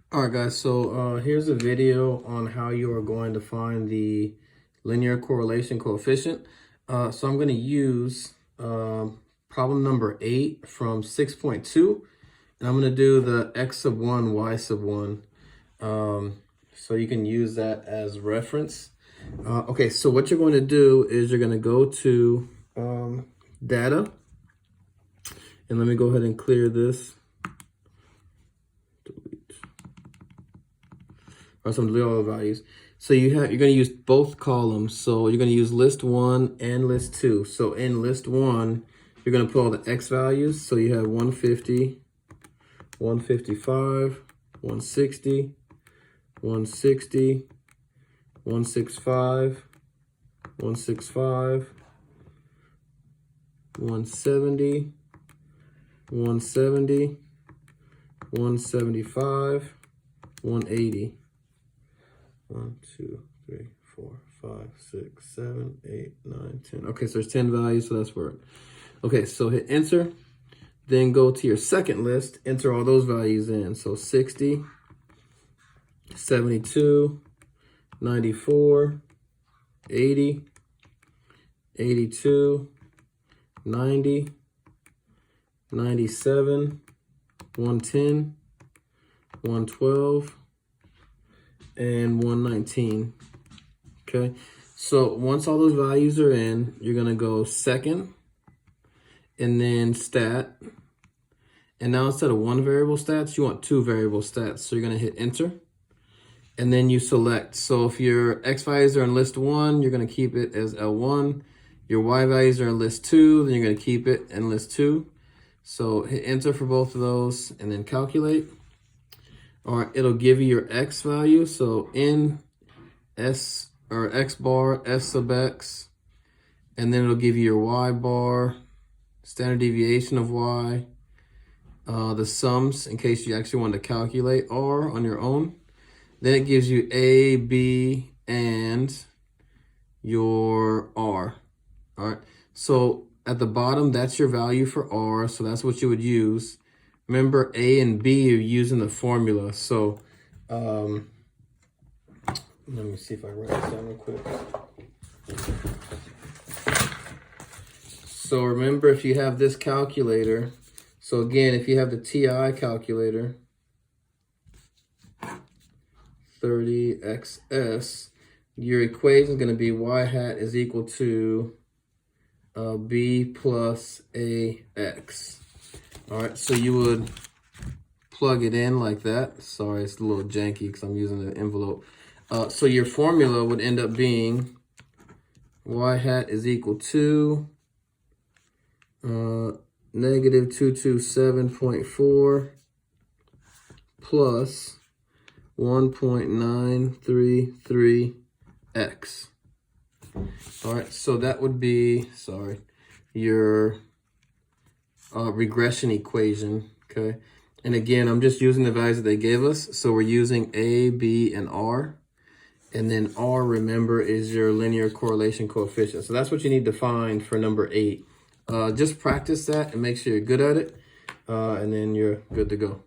All right, guys, so here's a video on how you are going to find the linear correlation coefficient. So I'm going to use problem number 8 from 6.2, and I'm going to do the x sub 1, y sub 1. So you can use that as reference. Okay, so what you're going to do is you're going to go to data, and let me go ahead and clear this. So I'm delete all the values. So you're going to use both columns. So you're going to use list 1 and list 2. So in list 1, you're going to put all the x values. So you have 150, 155, 160, 160, 165, 165, 170, 170, 175, 180. 1, 2, 3, 4, 5, 6, 7, 8, 9, 10. Okay, so there's 10 values, so that's where. Okay, so hit enter. Then go to your second list, enter all those values in. So 60, 72, 94, 80, 82, 90, 97, 110, 112, and 119. Okay, so once all those values are in, you're gonna go second and then stat, and now instead of one variable stats, you want two variable stats. So you're gonna hit enter, and then you select. So if your x values are in list 1, you're gonna keep it as L1. Your y values are in list 2, then you're gonna keep it in list 2. So hit enter for both of those and then calculate. Or it'll give you your x value. So in s or x bar, s sub x, and then it'll give you your y bar, standard deviation of y, the sums in case you actually want to calculate r on your own. Then it gives you a, b, and your r. All right. So at the bottom, that's your value for r. So that's what you would use. Remember, A and B are using the formula. So let me see if I write this down real quick. So remember, if you have this calculator, so again, if you have the TI calculator, 30xs, your equation is going to be y hat is equal to b plus ax. All right, so you would plug it in like that. Sorry, it's a little janky because I'm using an envelope. So your formula would end up being y hat is equal to negative 227.4 plus 1.933x. All right, so that would be, your regression equation, okay? And again, I'm just using the values that they gave us. So we're using A, B, and R. And then R, remember, is your linear correlation coefficient. So that's what you need to find for number 8. Just practice that and make sure you're good at it. And then you're good to go.